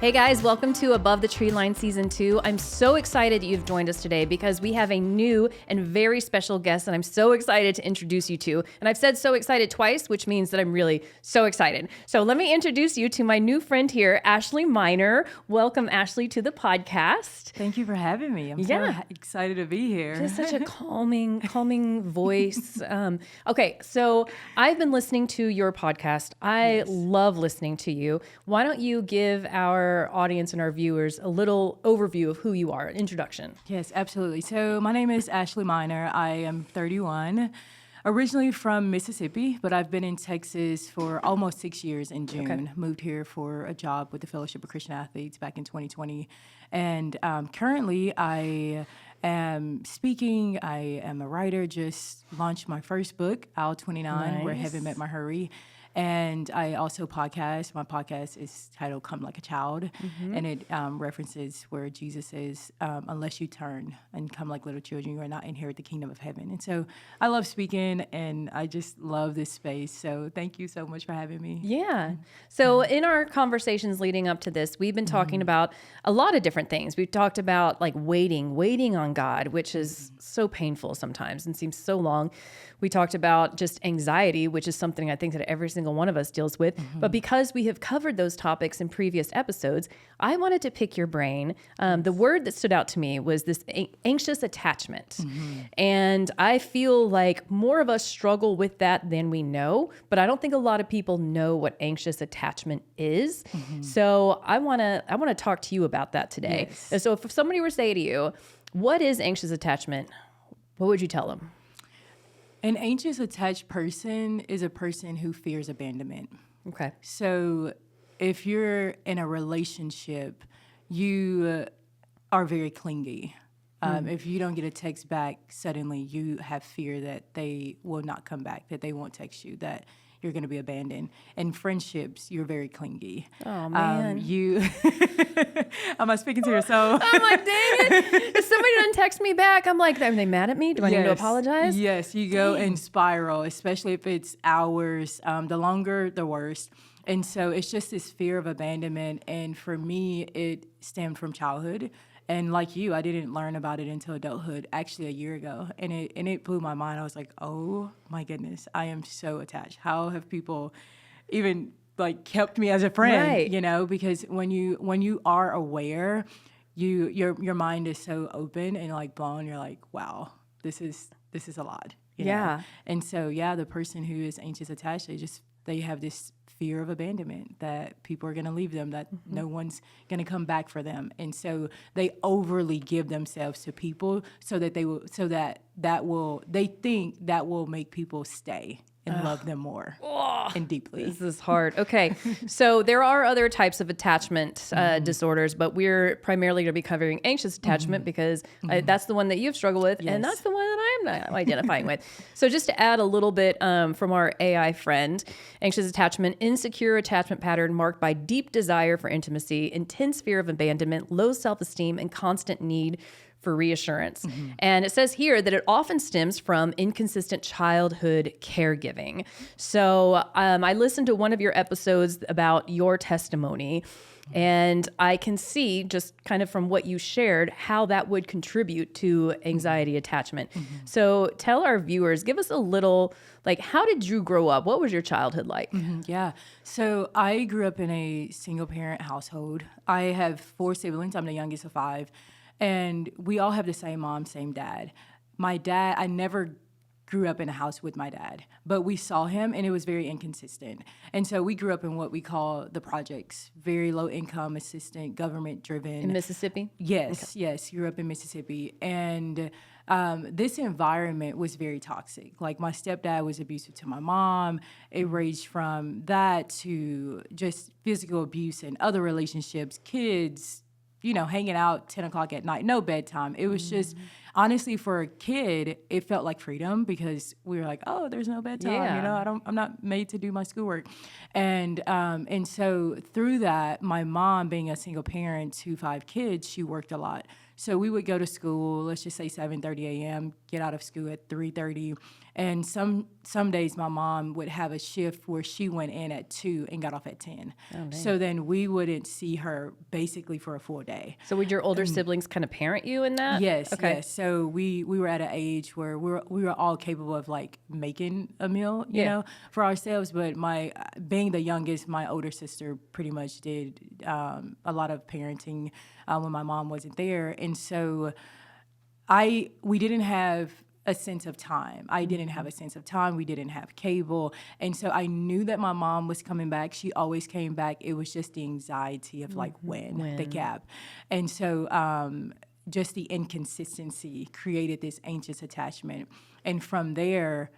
Hey guys, welcome to Above the Tree Line Season 2. I'm so excited you've joined us today because we have a new and very special guest that I'm so excited to introduce you to. And I've said so excited twice, which means that I'm really so excited. So let me introduce you to my new friend here, Ashley Miner. Welcome, Ashley, to the podcast. Thank you for having me. I'm so excited to be here. Just such a calming voice. Okay, so I've been listening to your podcast. I love listening to you. Why don't you give our audience and our viewers a little overview of who you are, an introduction? Yes, absolutely. So my name is Ashley Miner. I am 31, originally from Mississippi, but I've been in Texas for almost 6 years in June. Okay. Moved here for a job with the Fellowship of Christian Athletes back in 2020. And currently I am speaking. I am a writer, just launched my first book, Aisle 29, Where Heaven Met My Hurry. And I also podcast. My podcast is titled Come Like a Child, and it references where Jesus says, unless you turn and come like little children, you will not inherit the kingdom of heaven. And so I love speaking, and I just love this space. So thank you so much for having me. Yeah. So in our conversations leading up to this, we've been talking about a lot of different things. We've talked about like waiting on God, which is so painful sometimes and seems so long. We talked about just anxiety, which is something I think that every single one of us deals with. But because we have covered those topics in previous episodes, I wanted to pick your brain. The word that stood out to me was this anxious attachment. And I feel like more of us struggle with that than we know, but I don't think a lot of people know what anxious attachment is. So I want to talk to you about that today. Yes. So if somebody were to say to you, what is anxious attachment? What would you tell them? An anxious attached person is a person who fears abandonment. Okay. So if you're in a relationship, you are very clingy. If you don't get a text back, suddenly you have fear that they will not come back, that they won't text you, that you're going to be abandoned. In friendships, you're very clingy. Oh, man. Am I speaking to yourself? I'm like, dang it. If somebody doesn't text me back, I'm like, are they mad at me? Do I need to apologize? Yes, you go and spiral, especially if it's hours. The longer, the worse. And so it's just this fear of abandonment. And for me, it stemmed from childhood. And like you, I didn't learn about it until adulthood, actually a year ago. And it blew my mind. I was like, oh my goodness, I am so attached. How have people even like kept me as a friend? Right. You know, because when you are aware, your mind is so open and like blown. You're like, wow, this is a lot. You know? And so the person who is anxious attached, they have this fear of abandonment, that people are going to leave them, that no one's going to come back for them. And so they overly give themselves to people they think that will make people stay and love them more and deeply. This is hard. Okay. So there are other types of attachment disorders, but we're primarily going to be covering anxious attachment because that's the one that you've struggled with, and that's the one that I'm not identifying with. So just to add a little bit from our AI friend, anxious attachment, insecure attachment pattern marked by deep desire for intimacy, intense fear of abandonment, low self-esteem, and constant need for reassurance. And it says here that it often stems from inconsistent childhood caregiving. So I listened to one of your episodes about your testimony, and I can see just kind of from what you shared how that would contribute to anxiety attachment. So tell our viewers, give us a little, like, how did you grow up? What was your childhood like? Yeah. So I grew up in a single parent household. I have 4 siblings. I'm the youngest of 5. And we all have the same mom, same dad. My dad, I never grew up in a house with my dad, but we saw him and it was very inconsistent. And so we grew up in what we call the projects, very low income, assistant, government driven. In Mississippi? Yes, yes. Grew up in Mississippi. And this environment was very toxic. Like my stepdad was abusive to my mom. It ranged from that to just physical abuse and other relationships, kids, hanging out 10 o'clock at night, no bedtime. It was just, honestly, for a kid, it felt like freedom because we were like, oh, there's no bedtime. I'm not made to do my schoolwork. And so through that, my mom being a single parent to 5 kids, she worked a lot. So we would go to school, let's just say 7:30 a.m., get out of school at 3:30. And some days my mom would have a shift where she went in at 2 and got off at 10. So then we wouldn't see her basically for a full day. So would your older siblings kind of parent you in that? Yes, Okay. yes. So we were at an age where we were all capable of like making a meal, you know, for ourselves. But being the youngest, my older sister pretty much did a lot of parenting when my mom wasn't there, and so we didn't have a sense of time. I didn't have a sense of time. We didn't have cable. And so I knew that my mom was coming back. She always came back. It was just the anxiety of like when, the gap. And so just the inconsistency created this anxious attachment. And from there,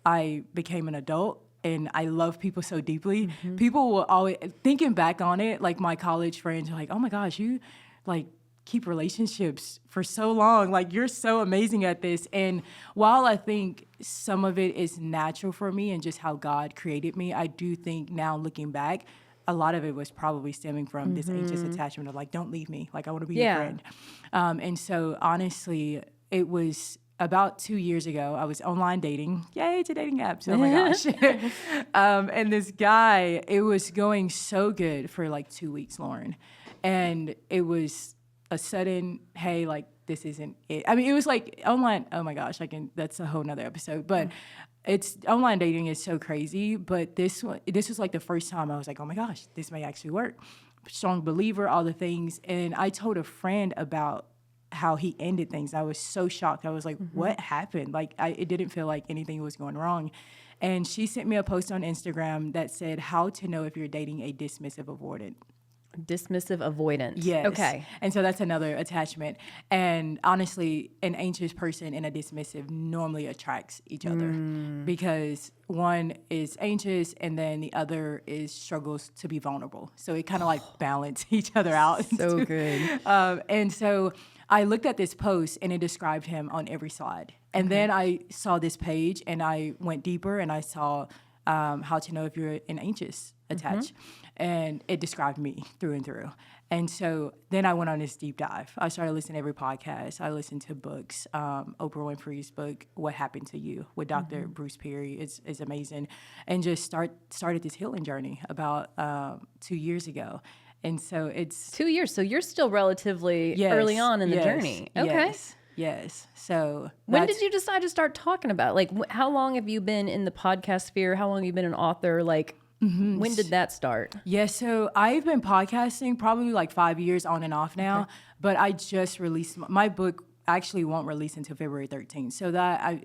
I became an adult. And I love people so deeply. People will always, thinking back on it, like my college friends are like, oh my gosh, you like keep relationships for so long. Like, you're so amazing at this. And while I think some of it is natural for me and just how God created me, I do think now looking back, a lot of it was probably stemming from this anxious attachment of like, don't leave me. Like, I want to be your friend. And so honestly, it was about 2 years ago, I was online dating. Yay, to dating apps. Oh my gosh. And this guy, it was going so good for like 2 weeks, Lauren. And it was a sudden, hey, like, this isn't it. I mean, it was like online, oh my gosh, that's a whole nother episode. But online dating is so crazy. But this was like the first time I was like, oh my gosh, this may actually work. Strong believer, all the things. And I told a friend about how he ended things. I was so shocked. I was like, what happened? Like, it didn't feel like anything was going wrong. And she sent me a post on Instagram that said, how to know if you're dating a dismissive avoidant. Dismissive avoidant. Yes. Okay. And so that's another attachment. And honestly, an anxious person and a dismissive normally attracts each other because one is anxious and then the other struggles to be vulnerable. So it kind of like balance each other out. So good. And so I looked at this post and it described him on every slide. And then I saw this page and I went deeper and I saw how to know if you're an anxious attached. And it described me through and through. And so then I went on this deep dive. I started listening to every podcast. I listened to books. Oprah Winfrey's book, What Happened to You, with Dr. Bruce Perry is amazing. And just started this healing journey about 2 years ago. And so it's 2 years. So you're still relatively early on in the journey. Okay. Yes. So when did you decide to start talking about it? Like, how long have you been in the podcast sphere? How long have you been an author? Like, when did that start? Yeah, so I've been podcasting probably like 5 years on and off now, but I just released my book. Actually won't release until February 13th. So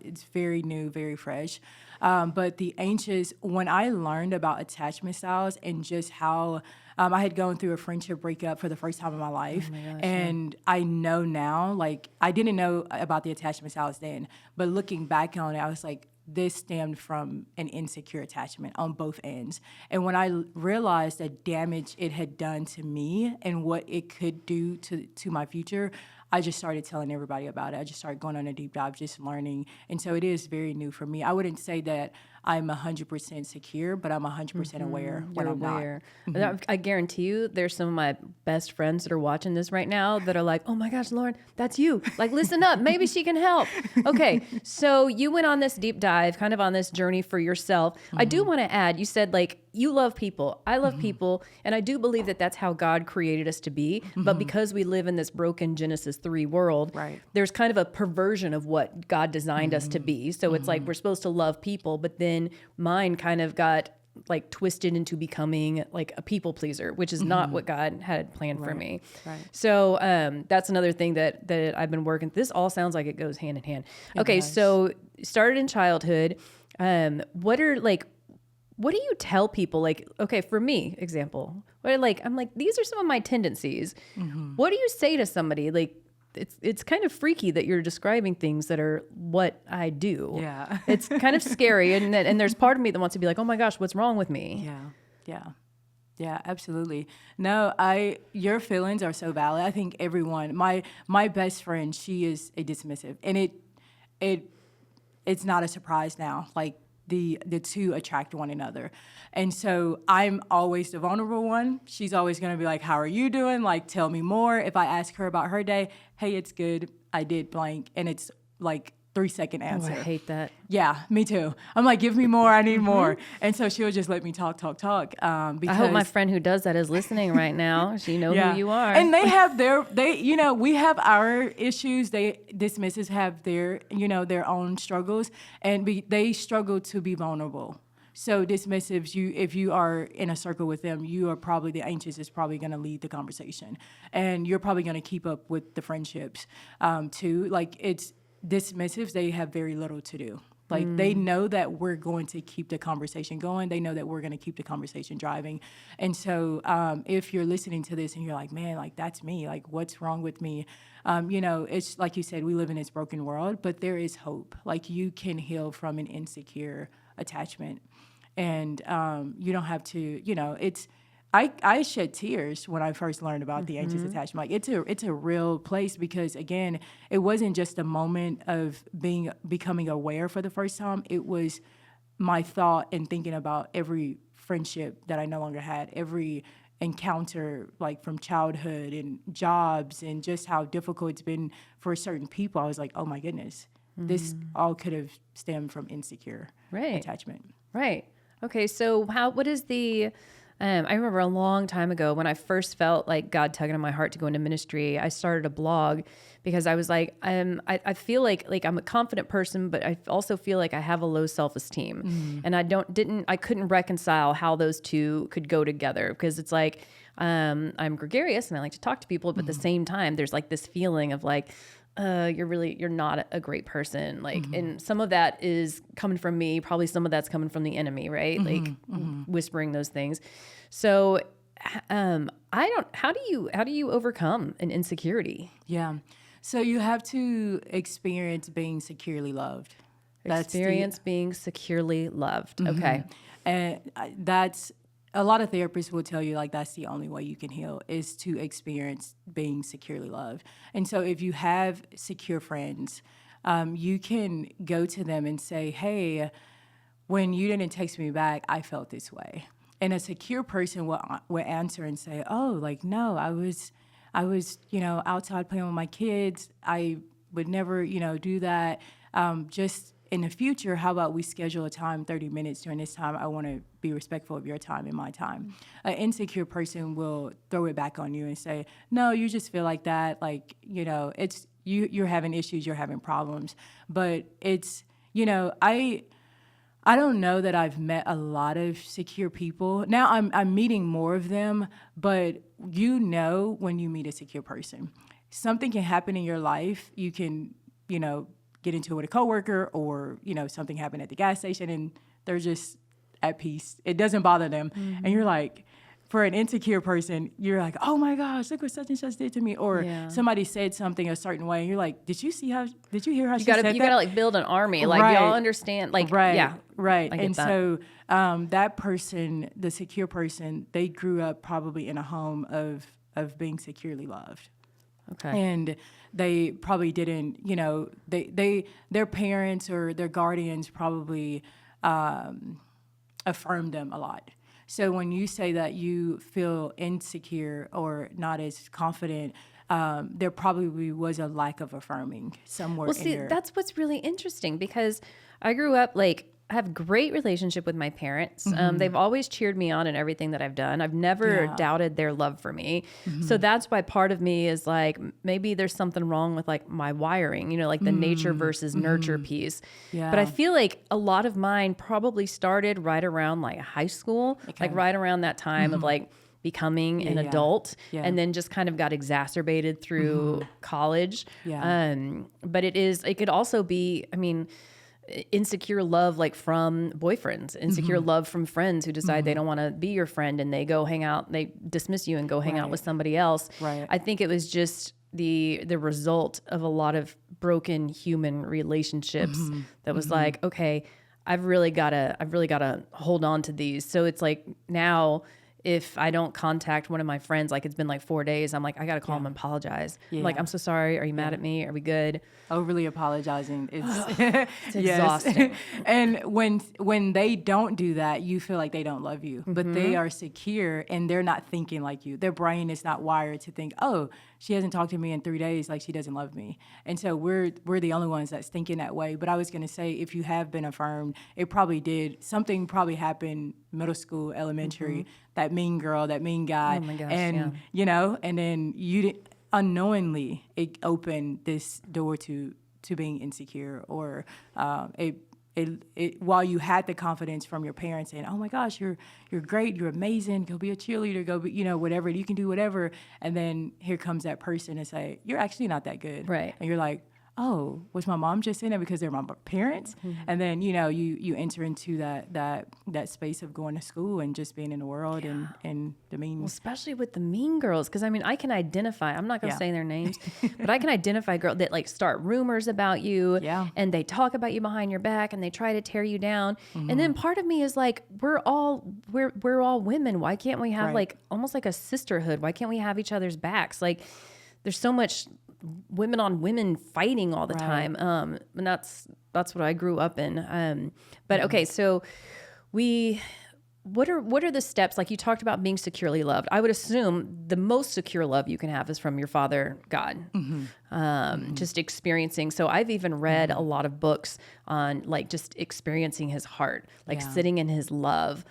it's very new, very fresh. But the anxious, when I learned about attachment styles and just how I had gone through a friendship breakup for the first time in my life. And I know now, like, I didn't know about the attachment styles then, but looking back on it, I was like, this stemmed from an insecure attachment on both ends. And when I realized the damage it had done to me and what it could do to my future, I just started telling everybody about it. I just started going on a deep dive, just learning. And so it is very new for me. I wouldn't say that I'm 100% secure, but I'm 100% aware when I'm not. I guarantee you there's some of my best friends that are watching this right now that are like, oh my gosh, Lauren, that's you. Like, listen up. Maybe she can help. Okay, so you went on this deep dive, kind of on this journey for yourself. I do want to add, you said, like, you love people. I love people. And I do believe that that's how God created us to be. But because we live in this broken Genesis 3 world, there's kind of a perversion of what God designed us to be. So it's like we're supposed to love people, but then mine kind of got like twisted into becoming like a people pleaser, which is not what God had planned for me. So that's another thing that I've been working. This all sounds like it goes hand in hand. Okay, so started in childhood. What do you tell people? Like, okay, for me, example, I'm like, these are some of my tendencies. What do you say to somebody? Like, it's kind of freaky that you're describing things that are what I do. Yeah. It's kind of scary. And there's part of me that wants to be like, oh my gosh, what's wrong with me? Yeah, absolutely. No, your feelings are so valid. I think everyone, my best friend, she is a dismissive, and it's not a surprise now. Like, the two attract one another. And so I'm always the vulnerable one. She's always going to be like, how are you doing? Like, tell me more. If I ask her about her day, hey, it's good. I did blank. And it's like 3-second answer. Oh, I hate that. Yeah, me too. I'm like, give me more. I need more. And so she'll just let me talk. Because I hope my friend who does that is listening right now. She know who you are. And they have we have our issues. Dismissives have their own struggles, and they struggle to be vulnerable. So dismissives, if you are in a circle with them, you are probably, the anxious is probably going to lead the conversation, and you're probably going to keep up with the friendships too. Like, it's dismissives, they have very little to do. Like, they know that we're going to keep the conversation going. They know that we're going to keep the conversation driving. And so if you're listening to this and you're like, man, like, that's me, like, what's wrong with me? It's like you said, we live in this broken world, but there is hope. Like, you can heal from an insecure attachment. And you don't have to, I shed tears when I first learned about the anxious attachment. Like, it's a real place, because again, it wasn't just a moment of becoming aware for the first time. It was my thought and thinking about every friendship that I no longer had, every encounter, like from childhood and jobs, and just how difficult it's been for certain people. I was like, oh my goodness, this all could have stemmed from insecure attachment. Right. Okay. So what is the, I remember a long time ago when I first felt like God tugging on my heart to go into ministry, I started a blog because I was like, I feel like I'm a confident person, but I also feel like I have a low self-esteem, and I couldn't reconcile how those two could go together, because it's like, I'm gregarious and I like to talk to people, but at the same time, there's like this feeling of like, you're not a great person. Like, and some of that is coming from me. Probably some of that's coming from the enemy, right? Whispering those things. So, how do you overcome an insecurity? Yeah. So you have to experience being securely loved. Being securely loved. Okay. And that's, a lot of therapists will tell you, like, that's the only way you can heal, is to experience being securely loved. And so if you have secure friends, you can go to them and say, hey, when you didn't text me back, I felt this way. And a secure person will answer and say, oh, like, no, I was, outside playing with my kids. I would never, do that. Just in the future, how about we schedule a time, 30 minutes during this time? I want to be respectful of your time and my time. An insecure person will throw it back on you and say, no, you just feel like that. Like, it's you're having issues, you're having problems. But it's, I don't know that I've met a lot of secure people. Now I'm meeting more of them, but when you meet a secure person, something can happen in your life. You can, get into it with a coworker, or, something happened at the gas station and they're just at peace. It doesn't bother them. And you're like, for an insecure person, you're like, oh my gosh, look what such and such did to me. Or somebody said something a certain way and you're like, did you hear how she said that? You gotta like build an army. Like, y'all understand. Like, right. And so that person, the secure person, they grew up probably in a home of being securely loved. Okay. And they probably didn't, their parents or their guardians probably affirmed them a lot. So when you say that you feel insecure or not as confident, there probably was a lack of affirming somewhere. Well, see, that's what's really interesting, because I grew up I have a great relationship with my parents. They've always cheered me on in everything that I've done. I've never doubted their love for me. So that's why part of me is like, maybe there's something wrong with like my wiring, like the nature versus nurture piece. Yeah. But I feel like a lot of mine probably started right around like high school, like right around that time of like becoming an adult, and then just kind of got exacerbated through college. But it could also be, insecure love, like from boyfriends, insecure love from friends who decide they don't want to be your friend and they go hang out, they dismiss you and go hang out with somebody else. Right. I think it was just the result of a lot of broken human relationships that was like, okay, I've really got to hold on to these. So it's like now if I don't contact one of my friends, like it's been like 4 days, I'm like, I got to call them and apologize. I'm like, Yeah. I'm so sorry. Are you mad at me? Are we good? Overly apologizing is It's exhausting. And when they don't do that, you feel like they don't love you, but they are secure and they're not thinking like you. Their brain is not wired to think, oh, she hasn't talked to me in 3 days, like she doesn't love me. And so we're the only ones that's thinking that way. But I was gonna say, if you have been affirmed, it probably did something. Probably happened middle school, elementary. That mean girl, that mean guy, Oh my gosh, and and then you did, unknowingly it opened this door to being insecure, or it while you had the confidence from your parents saying, oh my gosh, you're great, you're amazing, go be a cheerleader, go be, whatever, you can do whatever, and then here comes that person and say, you're actually not that good, Right. and you're like, oh, was my mom just saying that because they're my parents? And then you enter into that space of going to school and just being in the world, and the mean. Well, especially with the mean girls, because I mean, I can identify. I'm not going to Yeah. say their names, but I can identify girls that like start rumors about you, Yeah. and they talk about you behind your back, and they try to tear you down. And then part of me is like, we're all women. Why can't we have Right. like almost like a sisterhood? Why can't we have each other's backs? Like, there's so much women on women fighting all the time, and that's what I grew up in. But okay, so what are the steps? Like you talked about being securely loved. I would assume the most secure love you can have is from your Father God. Just experiencing. So I've even read a lot of books on like just experiencing His heart, like Yeah. sitting in His love,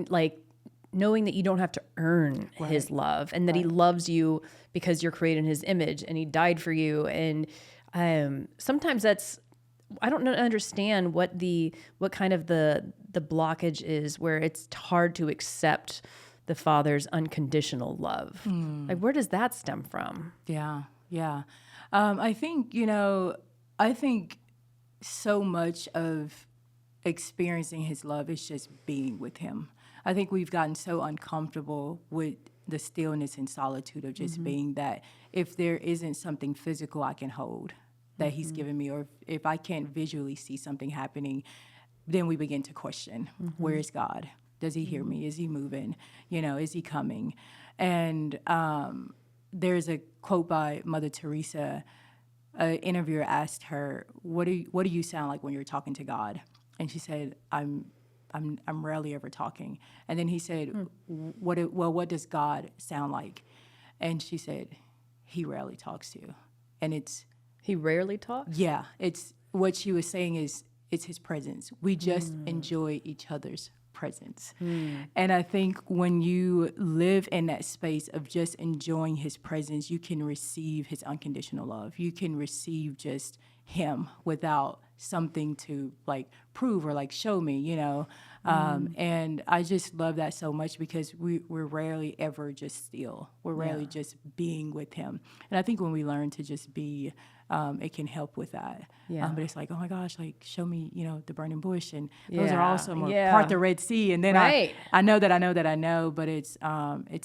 like knowing that you don't have to earn His love, and that He loves you because you're created in His image, and He died for you. And sometimes I don't understand what kind of the blockage is, where it's hard to accept the Father's unconditional love. Like, where does that stem from? Yeah. I think, I think so much of experiencing His love is just being with Him. I think we've gotten so uncomfortable with the stillness and solitude of just being, that if there isn't something physical I can hold that He's given me, or if I can't visually see something happening, then we begin to question, where is God? Does He hear me? Is He moving? Is He coming? And there's a quote by Mother Teresa. An interviewer asked her, what do you sound like when you're talking to God? And she said, I'm rarely ever talking. And then he said, what does God sound like? And she said, He rarely talks to you. And He rarely talks? yeah, it's what she was saying is, it's His presence. We just enjoy each other's presence. And I think when you live in that space of just enjoying His presence, you can receive His unconditional love. You can receive just Him without something to like prove or like show me, and I just love that so much, because we're rarely ever just still. We're rarely just being with Him. And I think when we learn to just be, it can help with that. Yeah. But it's like, oh my gosh, like show me, the burning bush, and those are Yeah. awesome. Or Yeah. part the Red Sea, and then Right. I know that I know that I know, but it's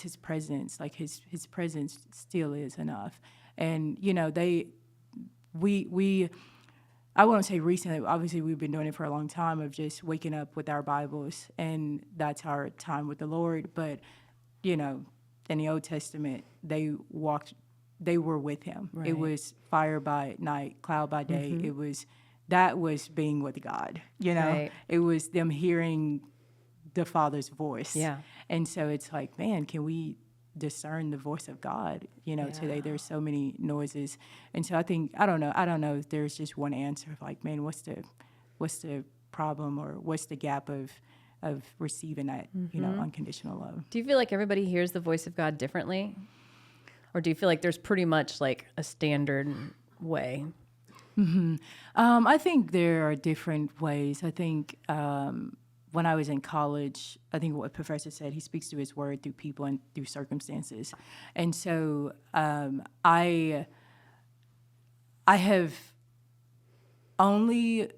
His presence. Like His presence still is enough. And we I won't say recently, obviously we've been doing it for a long time, of just waking up with our Bibles, and that's our time with the Lord. But, in the Old Testament, they were with Him. Right. It was fire by night, cloud by day. That was being with God, Right. It was them hearing the Father's voice. Yeah. And so it's like, man, can we discern the voice of God? Today there's so many noises. And so I don't know if there's just one answer of like, man, what's the problem, or what's the gap of receiving that, unconditional love. Do you feel like everybody hears the voice of God differently? Or do you feel like there's pretty much like a standard way? I think there are different ways. I think when I was in college, I think what Professor said, He speaks through His word, through people, and through circumstances. And so I have only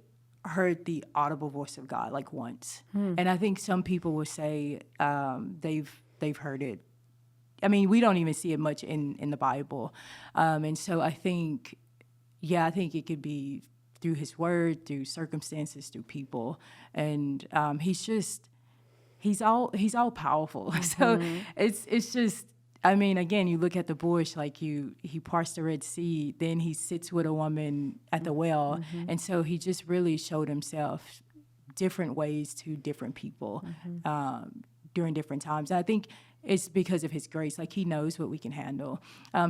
heard the audible voice of God like once. And I think some people will say they've heard it. I mean, we don't even see it much in the Bible. And so I think it could be through His word, through circumstances, through people. And He's he's all powerful. So it's just, I mean, again, you look at the bush, like he parts the Red Sea, then he sits with a woman at the well. And so he just really showed himself different ways to different people during different times. And I think it's because of his grace. Like, he knows what we can handle.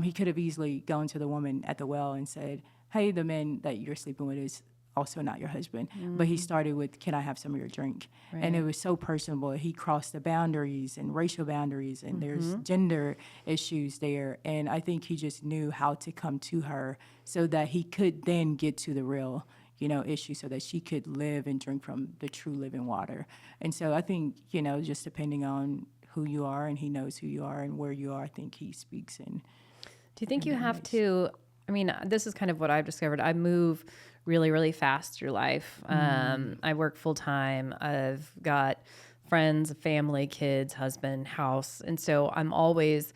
He could have easily gone to the woman at the well and said, hey, the man that you're sleeping with is also not your husband. But he started with, can I have some of your drink? Right. And it was so personable. He crossed the boundaries and racial boundaries, and there's gender issues there. And I think he just knew how to come to her so that he could then get to the real, issue, so that she could live and drink from the true living water. And so I think, just depending on who you are, and he knows who you are and where you are, I think he speaks in. Do you think you have to, I mean, this is kind of what I've discovered. I move really, really fast through life. I work full time. I've got friends, family, kids, husband, house. And so I'm always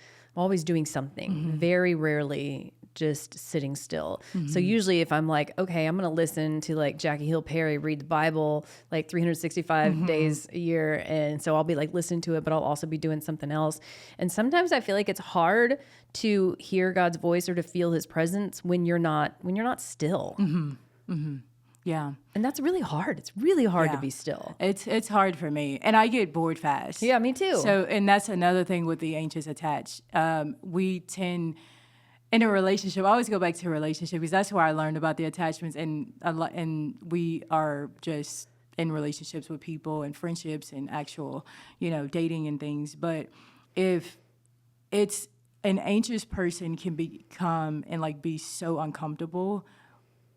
doing something, very rarely just sitting still. So usually if I'm like, okay, I'm going to listen to like Jackie Hill Perry read the Bible like 365 days a year. And so I'll be like listening to it, but I'll also be doing something else. And sometimes I feel like it's hard to hear God's voice or to feel his presence when you're not still. Yeah. And that's really hard. It's really hard to be still. It's hard for me. And I get bored fast. Yeah, me too. So, and that's another thing with the anxious attached. We tend, in a relationship, I always go back to a relationship because that's where I learned about the attachments. And we are just in relationships with people and friendships and actual, dating and things. But if it's an anxious person can become and like be so uncomfortable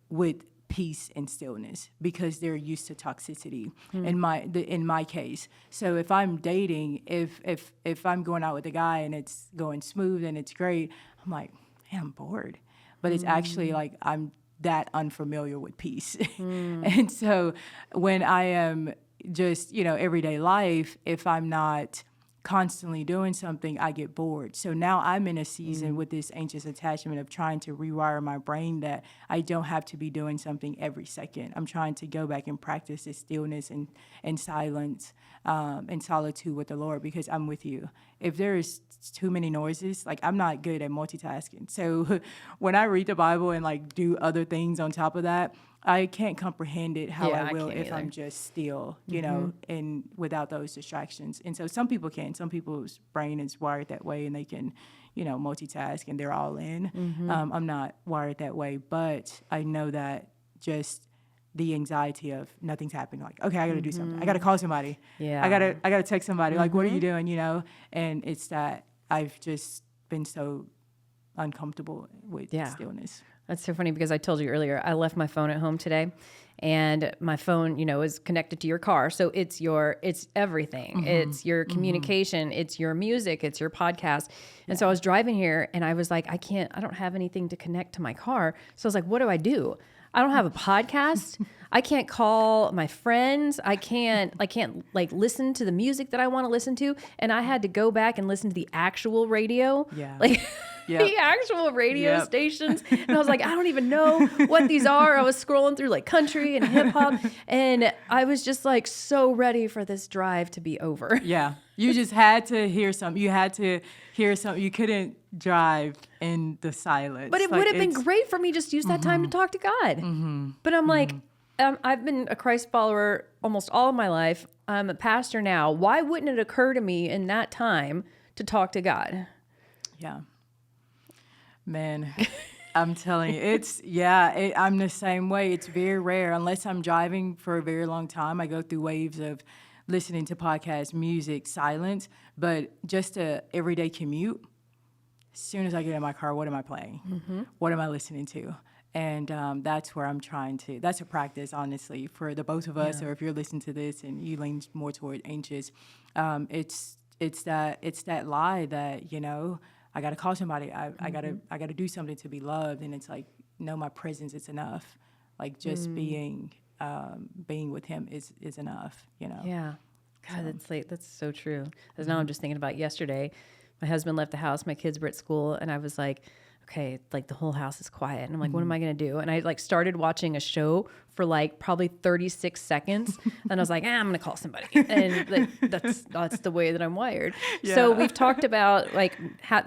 with peace and stillness because they're used to toxicity in my case. So if I'm dating, if I'm going out with a guy and it's going smooth and it's great, I'm like, man, I'm bored. But it's actually like I'm that unfamiliar with peace. And so when I am just, everyday life, if I'm not constantly doing something, I get bored. So now I'm in a season with this anxious attachment of trying to rewire my brain that I don't have to be doing something every second. I'm trying to go back and practice this stillness and silence and solitude with the Lord because I'm with you. If there is too many noises, like I'm not good at multitasking. So when I read the Bible and like do other things on top of that, I can't comprehend it how I will if I'm just still, and without those distractions. And so some people can. Some people's brain is wired that way and they can, multitask and they're all in. I'm not wired that way, but I know that just the anxiety of nothing's happening. Like, okay, I got to do something. I got to call somebody. Yeah. I got to text somebody. Like, what are you doing? And it's that I've just been so uncomfortable with stillness. That's so funny because I told you earlier, I left my phone at home today and my phone, is connected to your car. So it's everything. It's your communication, it's your music, it's your podcast. And so I was driving here and I was like, I don't have anything to connect to my car. So I was like, what do? I don't have a podcast. I can't call my friends. I can't like listen to the music that I want to listen to. And I had to go back and listen to the actual radio. Yeah. Like the actual radio stations. And I was like, I don't even know what these are. I was scrolling through like country and hip hop. And I was just like so ready for this drive to be over. Yeah. You just had to hear something. You had to hear something. You couldn't drive in the silence. But it would have been great for me just to use that time to talk to God. But I'm like, I've been a Christ follower almost all of my life. I'm a pastor now. Why wouldn't it occur to me in that time to talk to God? Yeah. Man, I'm telling you, I'm the same way. It's very rare. Unless I'm driving for a very long time, I go through waves of listening to podcasts, music, silence. But just a everyday commute, as soon as I get in my car, what am I playing? What am I listening to? And that's where I'm trying to, that's a practice, honestly, for the both of us, or if you're listening to this and you lean more toward anxious, it's that lie that, I got to call somebody. I got to do something to be loved. And it's like, no, my presence is enough. Like just being with him is enough, Yeah. God, that's so true. Because now I'm just thinking about yesterday. My husband left the house. My kids were at school. And I was like, okay, like the whole house is quiet. And I'm like, what am I going to do? And I like started watching a show for like probably 36 seconds. And I was like, I'm going to call somebody. And like, that's the way that I'm wired. So we've talked about like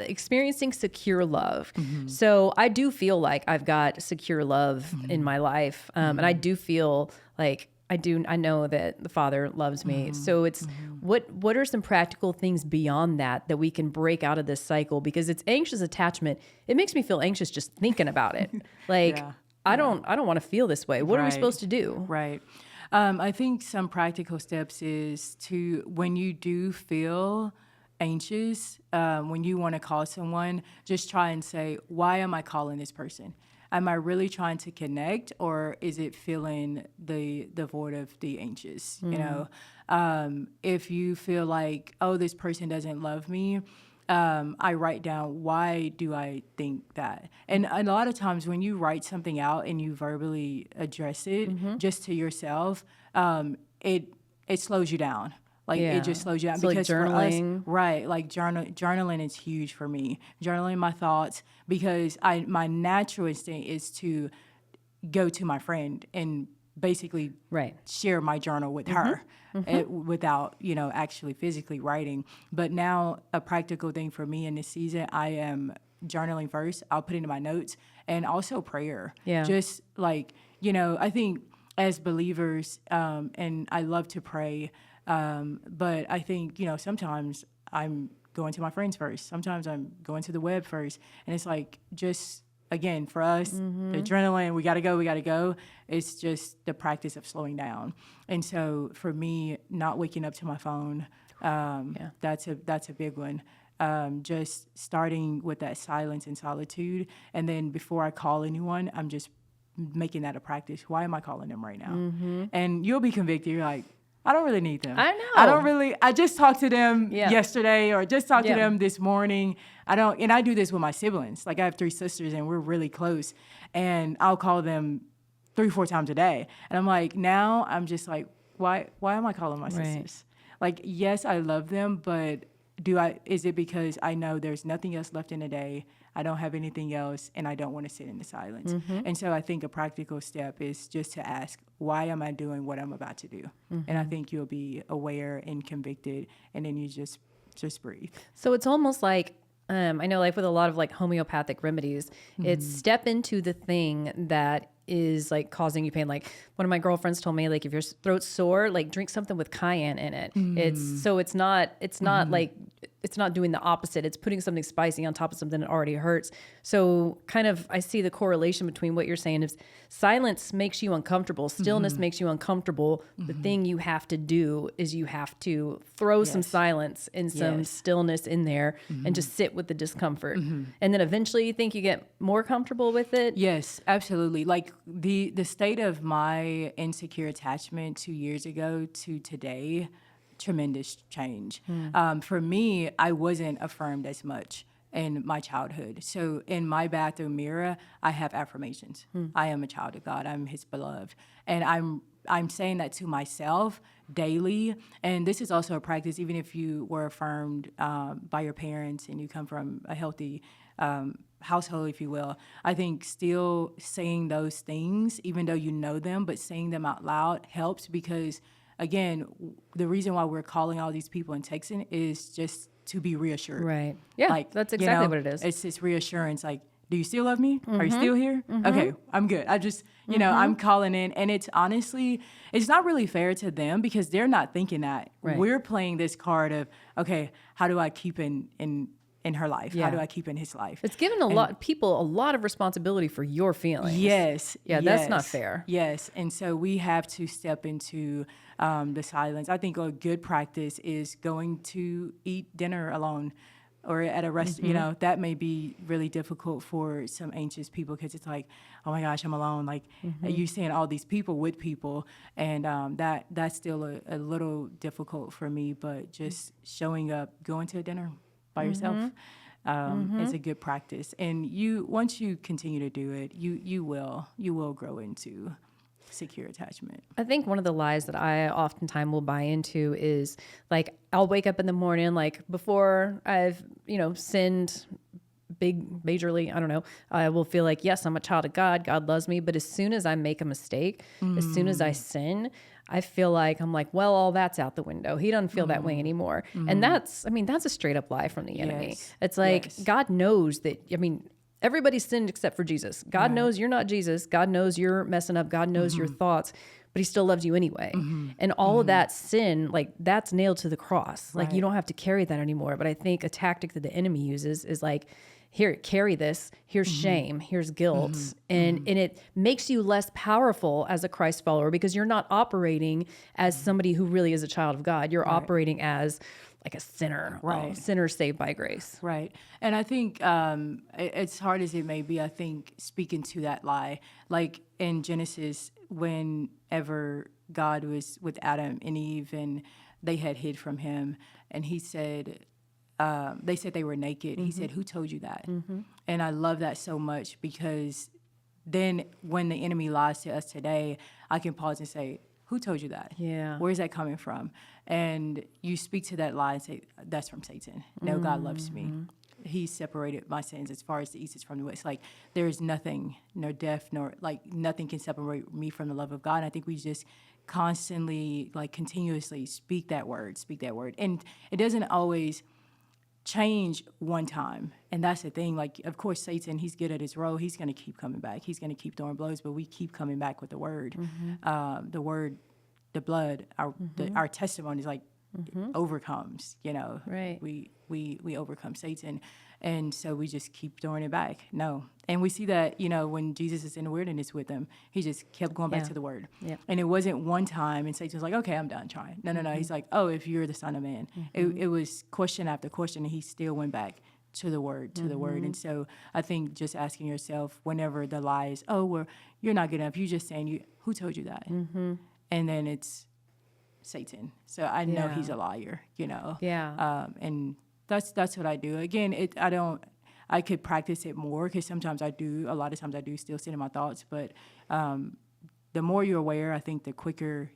experiencing secure love. So I do feel like I've got secure love in my life. And I do feel like I know that the Father loves me. So it's what are some practical things beyond that we can break out of this cycle? Because it's anxious attachment. It makes me feel anxious just thinking about it. Like I don't want to feel this way. What are we supposed to do? Right. I think some practical steps is to, when you do feel anxious, when you want to call someone, just try and say, why am I calling this person? Am I really trying to connect, or is it feeling the void of the anxious? You know, if you feel like, oh, this person doesn't love me, I write down, why do I think that? And a lot of times when you write something out and you verbally address it just to yourself, it slows you down. Like it just slows you down, so because like journaling. for us, right? Like journaling is huge for me. Journaling my thoughts, because my natural instinct is to go to my friend and basically share my journal with her without, actually physically writing. But now a practical thing for me in this season, I am journaling first. I'll put it in my notes, and also prayer. Yeah. Just like, I think as believers, and I love to pray, but I think, sometimes I'm going to my friends first. Sometimes I'm going to the web first. And it's like, just, again, for us, the adrenaline, we got to go. It's just the practice of slowing down. And so for me, not waking up to my phone, that's a big one. Just starting with that silence and solitude. And then before I call anyone, I'm just making that a practice. Why am I calling them right now? And you'll be convicted. You're like, I don't really need them. I know. I just talked to them yesterday, or just talked to them this morning. And I do this with my siblings. Like I have 3 sisters and we're really close, and I'll call them 3-4 times a day. And I'm like, now I'm just like, why am I calling my sisters? Like, yes, I love them, but is it because I know there's nothing else left in the day? I don't have anything else, and I don't want to sit in the silence. And so I think a practical step is just to ask, why am I doing what I'm about to do? And I think you'll be aware and convicted, and then you just breathe. So it's almost like, I know like with a lot of like homeopathic remedies, it's step into the thing that is like causing you pain. Like one of my girlfriends told me, like, if your throat's sore, like drink something with cayenne in it. It's not like, it's not doing the opposite. It's putting something spicy on top of something that already hurts. So kind of, I see the correlation between what you're saying is silence makes you uncomfortable. Stillness makes you uncomfortable. The thing you have to do is you have to throw some silence and some stillness in there and just sit with the discomfort. And then eventually you think you get more comfortable with it. Yes, absolutely. Like the state of my insecure attachment 2 years ago to today, tremendous change. For me, I wasn't affirmed as much in my childhood. So in my bathroom mirror, I have affirmations. I am a child of God. I'm his beloved. And I'm saying that to myself daily. And this is also a practice, even if you were affirmed by your parents and you come from a healthy household, if you will. I think still saying those things, even though you know them, but saying them out loud helps, because again, the reason why we're calling all these people and texting is just to be reassured. Right. Yeah, like, that's exactly what it is. It's this reassurance, like, do you still love me? Are you still here? Okay, I'm good. I just, I'm calling in. And it's honestly, it's not really fair to them, because they're not thinking that. Right. We're playing this card of, okay, how do I keep in her life? How do I keep in his life? It's given a lot of responsibility for your feelings. Yes. Yeah, that's not fair. Yes. And so we have to step into the silence. I think a good practice is going to eat dinner alone, or at a restaurant. That may be really difficult for some anxious people, because it's like, oh my gosh, I'm alone. Like you seeing all these people with people, and that's still a little difficult for me. But just showing up, going to a dinner by yourself is a good practice. And once you continue to do it, you will grow into secure attachment. I think one of the lies that I oftentimes will buy into is like, I'll wake up in the morning, like before I've, sinned majorly, I don't know, I will feel like, yes, I'm a child of God. God loves me. But as soon as I make a mistake, as soon as I sin, I feel like I'm like, well, all that's out the window. He doesn't feel that way anymore. And that's a straight up lie from the enemy. Yes. It's like, Yes. God knows that, everybody's sinned except for Jesus. God knows you're not Jesus. God knows you're messing up. God knows your thoughts, but he still loves you anyway. And all of that sin, like that's nailed to the cross. Like you don't have to carry that anymore. But I think a tactic that the enemy uses is like, here, carry this. Here's shame. Here's guilt. And it makes you less powerful as a Christ follower because you're not operating as somebody who really is a child of God. You're operating as like a sinner, Right. Sinner saved by grace. Right. And I think as hard as it may be, I think speaking to that lie, like in Genesis, whenever God was with Adam and Eve and they had hid from him, and he said, they said they were naked. He said, who told you that? And I love that so much because then when the enemy lies to us today, I can pause and say, who told you that? Yeah. Where's that coming from? And you speak to that lie and say, that's from Satan. No, God loves me. He separated my sins as far as the east is from the west. Like there is nothing, nor death, nor like nothing can separate me from the love of God. And I think we just constantly, like continuously speak that word. And it doesn't always change one time. And that's the thing. Like, of course, Satan, he's good at his role. He's going to keep coming back. He's going to keep throwing blows, but we keep coming back with the word. The word, the blood, our testimony is like overcomes, Right. We overcome Satan. And so we just keep throwing it back. No. And we see that, when Jesus is in the wilderness with them, he just kept going back to the word. Yep. And it wasn't one time and Satan was like, okay, I'm done trying. No. He's like, oh, if you're the Son of Man. It was question after question, and he still went back to the word, And so I think just asking yourself whenever the lie is, oh, well, you're not good enough. You're just saying, who told you that? And then it's Satan. So I know he's a liar, Yeah. and that's what I do. Again, I could practice it more because sometimes a lot of times I do still sit in my thoughts, but the more you're aware, I think the quicker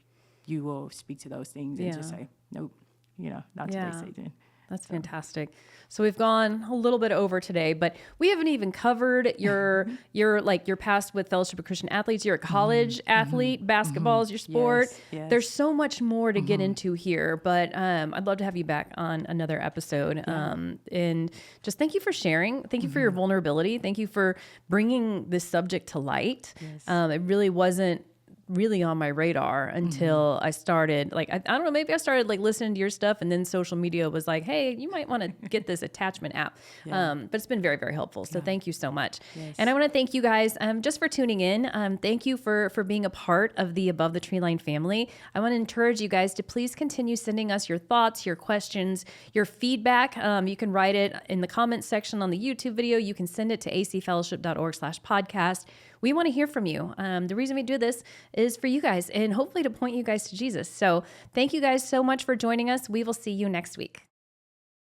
you will speak to those things and just say, nope, not today, Satan. That's fantastic. So we've gone a little bit over today, but we haven't even covered your past with Fellowship of Christian Athletes. You're a college athlete. Basketball is your sport. Yes. There's so much more to get into here, but I'd love to have you back on another episode. And just thank you for sharing. Thank you for your vulnerability. Thank you for bringing this subject to light. Yes. It really wasn't really on my radar until I started, like, I don't know, maybe I started like listening to your stuff, and then social media was like, hey, you might want to get this attachment app. But it's been very, very helpful. So thank you so much. Yes. And I want to thank you guys just for tuning in. Thank you for being a part of the Above the Tree Line family. I want to encourage you guys to please continue sending us your thoughts, your questions, your feedback. You can write it in the comments section on the YouTube video. You can send it to acfellowship.org/podcast. We want to hear from you. The reason we do this is for you guys and hopefully to point you guys to Jesus. So thank you guys so much for joining us. We will see you next week.